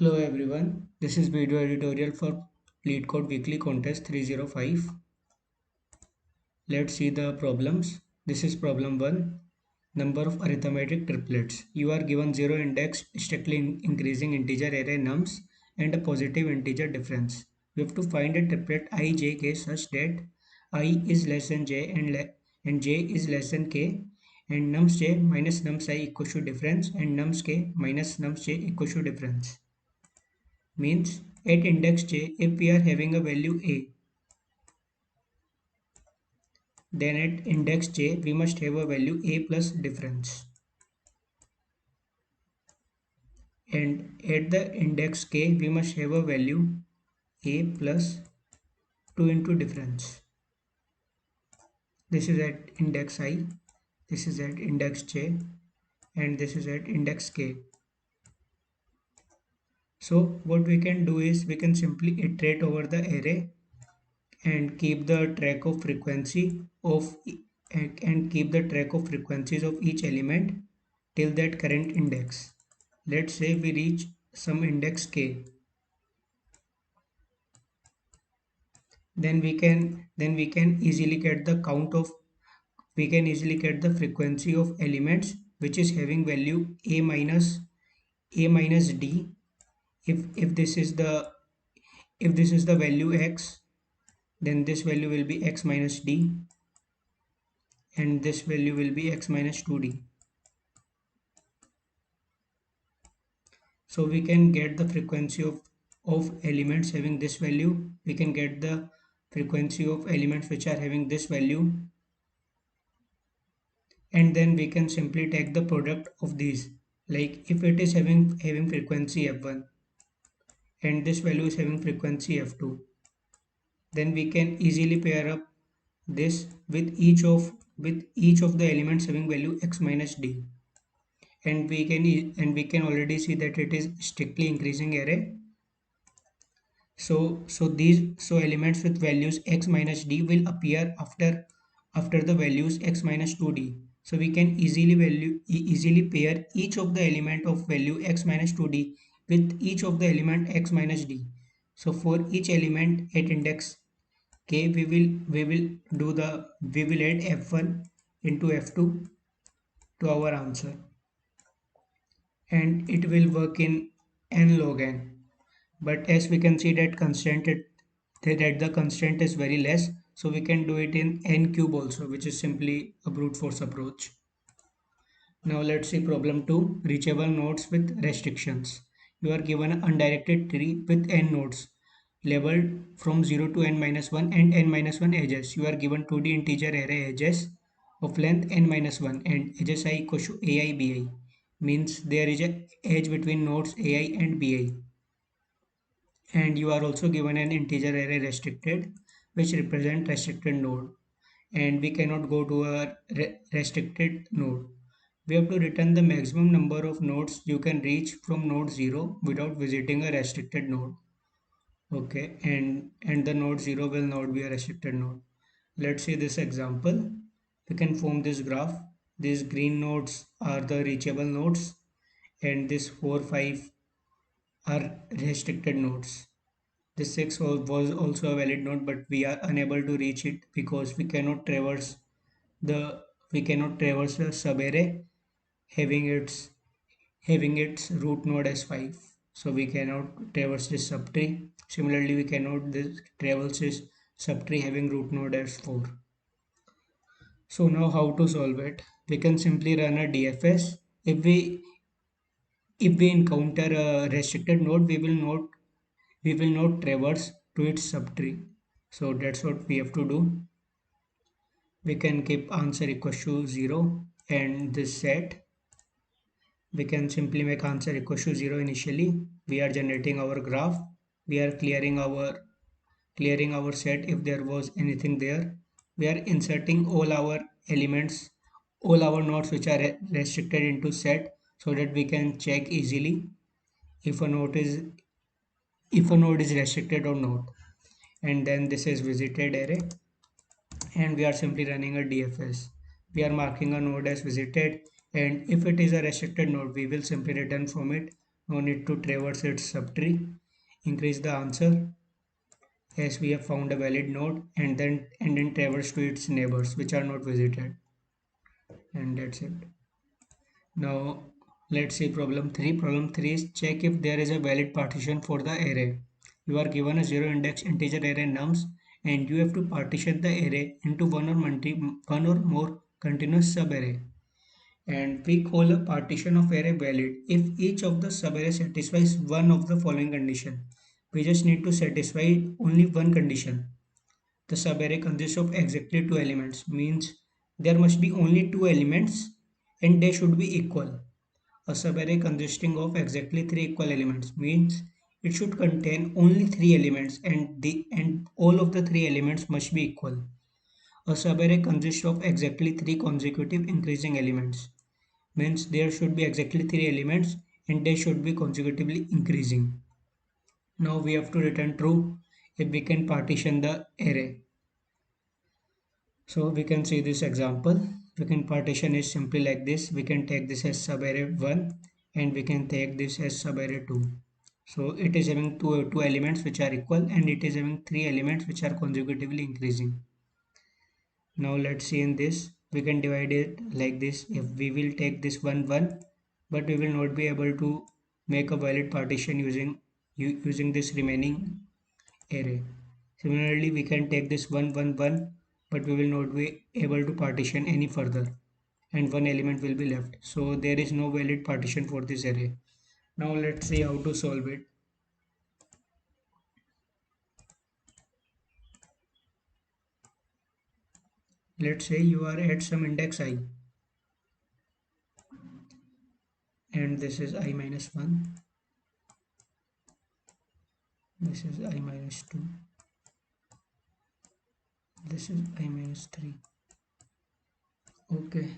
Hello everyone, this is video editorial for LeetCode Weekly Contest 305. Let's see the problems. This is problem 1. Number of arithmetic triplets. You are given 0 index strictly increasing integer array nums and a positive integer difference. You have to find a triplet I, j, k such that I is less than j and j is less than k and nums j minus nums I equals to difference and nums k minus nums j equals to difference. Means at index j, if we are having a value a, then at index j we must have a value a plus difference, and at the index k we must have a value a plus 2 into difference. This is at index I, this is at index j, and this is at index k. So what we can do is we can simply iterate over the array and keep the track of frequency of and keep the track of frequencies of each element till that current index. Let's say we reach some index k, then we can easily get the count of we can easily get the frequency of elements which is having value a minus d. If this is the value x, then this value will be x minus d and this value will be x minus 2d. So we can get the frequency of elements having this value. We can get the frequency of elements which are having this value, and then we can simply take the product of these. Like if it is having frequency f1 and this value is having frequency f2, then we can easily pair up this with each of the elements having value x minus d, and we can already see that it is strictly increasing array. So elements with values x minus d will appear after the values x minus 2d. So we can easily pair each of the element of value x minus 2d with each of the element x minus d. So for each element at index k, we will add f1 into f2 to our answer, and it will work in n log n. But as we can see that that the constraint is very less, so we can do it in n cube also, which is simply a brute force approach. Now let's see problem 2, reachable nodes with restrictions. You are given an undirected tree with n nodes labeled from 0 to n minus 1 and n minus 1 edges. You are given 2D integer array edges of length n minus 1 and edges I equals to ai bi. Means there is a edge between nodes ai and bi, and you are also given an integer array restricted which represent restricted node, and we cannot go to a restricted node. We have to return the maximum number of nodes you can reach from node 0 without visiting a restricted node. Okay, and the node 0 will not be a restricted node. Let's see this example. We can form this graph. These green nodes are the reachable nodes and this 4 5 are restricted nodes. This 6 was also a valid node, but we are unable to reach it because the we cannot traverse the subarray having its root node as 5. So we cannot traverse this subtree. Similarly, we cannot traverse this subtree having root node as 4. So now how to solve it? We can simply run a DFS. If we encounter a restricted node, we will not traverse to its subtree. So that's what we have to do. We can keep answer equals to 0 and this set. We can simply make answer equals to 0 initially. We are generating our graph. We are clearing our set if there was anything there. We are inserting all our elements, all our nodes which are restricted into set, so that we can check easily if a node is restricted or not. And then this is visited array, and we are simply running a DFS. We are marking a node as visited, and if it is a restricted node, we will simply return from it No need to traverse its subtree. Increase the answer as we have found a valid node, and then traverse to its neighbors which are not visited, and that's it. Now let's see problem 3. Problem 3 is check if there is a valid partition for the array. You are given a zero index integer array nums, and you have to partition the array into one or more continuous subarray. And we call a partition of array valid if each of the subarray satisfies one of the following condition. We just need to satisfy only one condition. The subarray consists of exactly two elements, means there must be only two elements and they should be equal. A subarray consisting of exactly three equal elements means it should contain only three elements, and all of the three elements must be equal. A subarray consists of exactly three consecutive increasing elements means there should be exactly three elements and they should be consecutively increasing. Now we have to return true if we can partition the array. So we can see this example. We can partition is simply like this. We can take this as subarray 1 and we can take this as subarray 2. So it is having two elements which are equal, and it is having three elements which are consecutively increasing. Now let's see in this. We can divide it like this. If we will take this 1 1, but we will not be able to make a valid partition using this remaining array. Similarly, we can take this 1 1 1, but we will not be able to partition any further, and one element will be left. So there is no valid partition for this array. Now let's see how to solve it. Let's say you are at some index I, and this is I minus 1, this is I minus 2, this is I minus 3. Okay.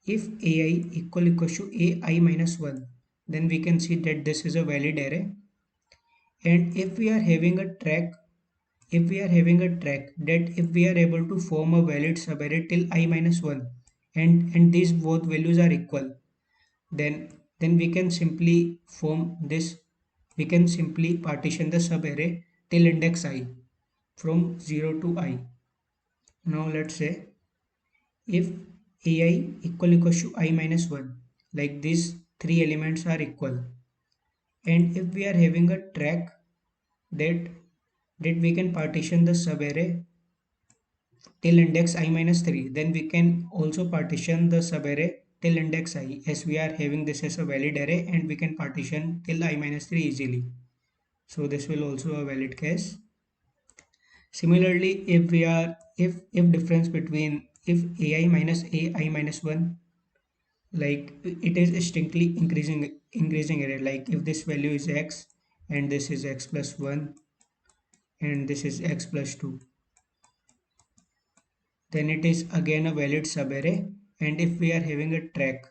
If ai equals to ai minus 1, then we can see that this is a valid array. And if we are having a track, that if we are able to form a valid subarray till I minus 1, and these both values are equal, then we can simply form this. We can simply partition the subarray till index I from 0 to I. Now let's say if ai equals to I minus 1, like these three elements are equal, and if we are having a track that we can partition the subarray till index I minus 3, then we can also partition the subarray till index I, as we are having this as a valid array and we can partition till I minus 3 easily. So this will also a valid case. Similarly, if we are if difference between if ai minus 1, like it is distinctly increasing array, like if this value is x and this is x plus 1 and this is x plus 2, then it is again a valid subarray. And if we are having a track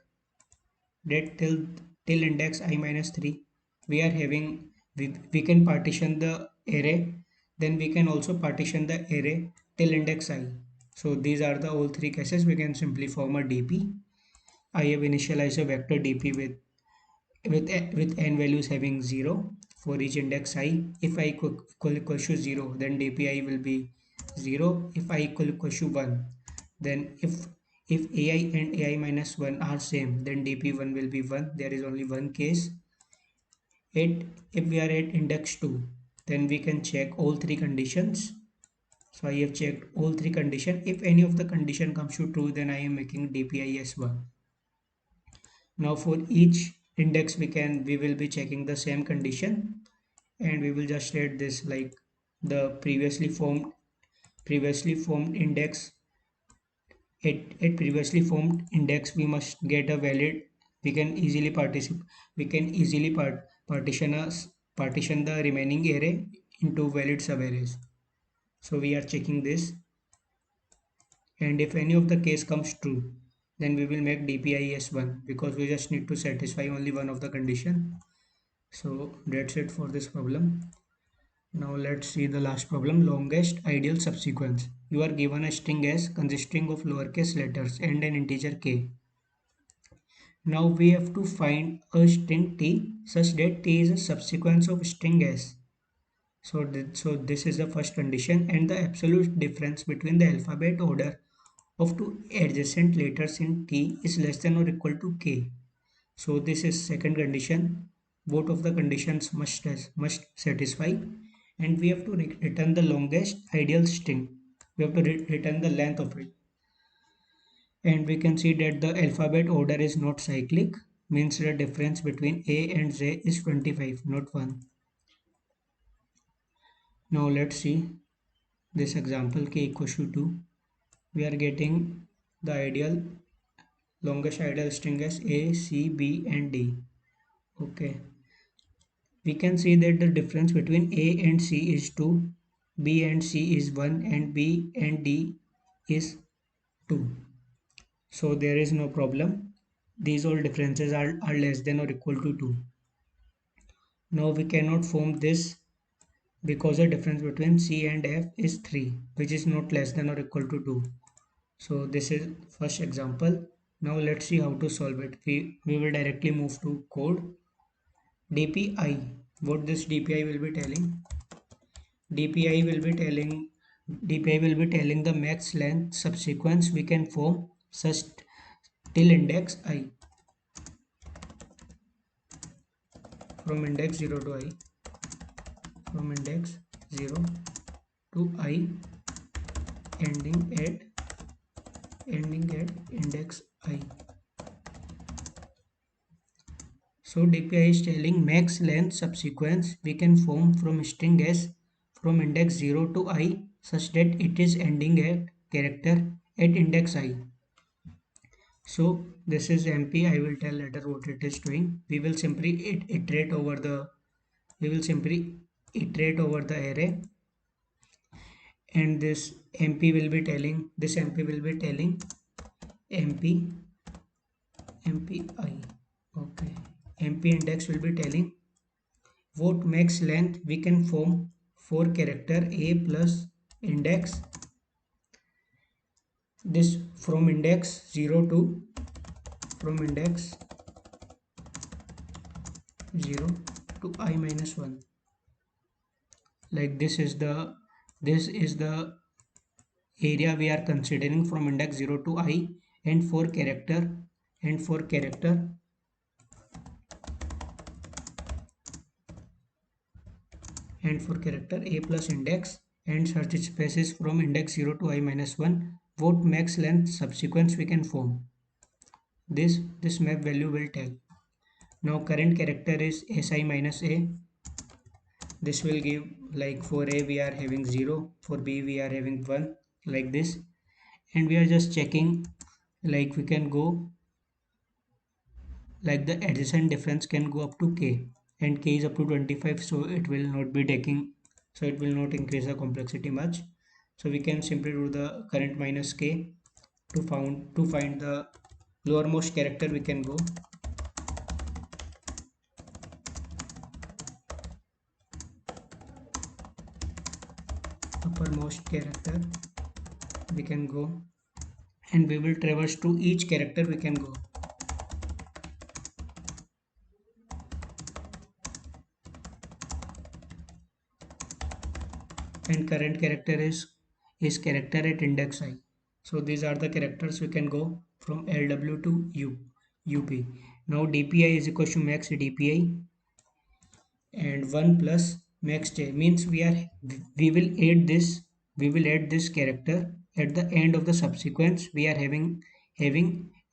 that till index I minus 3, we are having we can partition the array, then we can also partition the array till index I. So these are the all three cases. We can simply form a dp. I have initialized a vector dp with n values having 0 for each index I. If I equal to 0, then dpi will be 0. If I equal to 1, then if ai and ai minus 1 are same, then dp1 will be 1. There is only one case. If we are at index 2, then we can check all three conditions. So I have checked all three conditions. If any of the condition comes to true, then I am making dpi as 1. Now for each index we will be checking the same condition, and we will just state this like the previously formed index. At previously formed index we must get a valid. We can easily partition the remaining array into valid subarrays. So we are checking this, and if any of the case comes true, then we will make dpi as 1, because we just need to satisfy only one of the condition. So that's it for this problem. Now let's see the last problem, longest ideal subsequence. You are given a string s consisting of lowercase letters and an integer k. Now we have to find a string t such that t is a subsequence of string s. So this is the first condition, and the absolute difference between the alphabet order of two adjacent letters in T is less than or equal to K. So this is second condition. Both of the conditions must satisfy, and we have to return the longest ideal string. We have to return the length of it, and we can see that the alphabet order is not cyclic, means the difference between A and Z is 25, not 1. Now let's see this example k equals to 2. We are getting the ideal longest ideal string as A, C, B and D. Okay, we can see that the difference between A and C is 2, B and C is 1 and B and D is 2. So there is no problem. These all differences are less than or equal to 2. Now we cannot form this because the difference between C and F is 3, which is not less than or equal to 2. So this is first example. Now let's see how to solve it. We will directly move to code. DPI. What this DPI will be telling? DPI will be telling DPI will be telling the max length subsequence we can form such till index I, from index 0 to I, from index 0 to I, ending at index I. So DPI is telling max length subsequence we can form from string s from index 0 to I such that it is ending at character at index I. So this is MP. I will tell later what it is doing. We will simply iterate over the array, and this MP will be telling MP MPI. Okay. MP index will be telling what max length we can form for character A plus index, this from index 0 to from index 0 to I minus 1. Like this is the area we are considering from index 0 to I, and for character and for character A plus index and search spaces from index 0 to I minus 1, what max length subsequence we can form. This map value will tell. Now current character is Si minus A. This will give, like for A we are having 0, for B we are having 1, like this, and we are just checking, like we can go, like the adjacent difference can go up to k, and k is up to 25, so it will not be taking, so it will not increase the complexity much. So we can simply do the current minus k to find the lowermost character. We can go uppermost character, we can go, and we will traverse to each character. We can go, and current character is character at index I. So these are the characters we can go from LW to UP. Now DPI is equal to max DPI and 1 plus max j, means we will add this character at the end of the subsequence we are having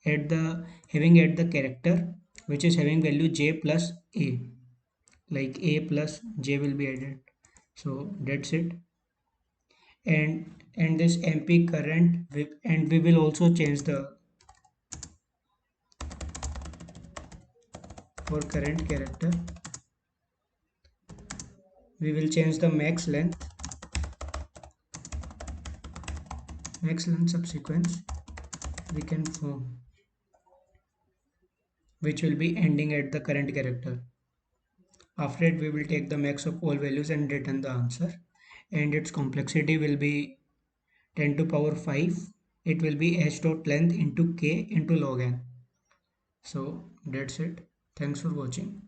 at the character which is having value j plus a, like a plus j will be added. So that's it. And this MP current and we will also change the, for current character we will change the max length subsequence we can form, which will be ending at the current character. After it we will take the max of all values and return the answer, and its complexity will be 10 to power 5. It will be h dot length into k into log n. So that's it. Thanks for watching.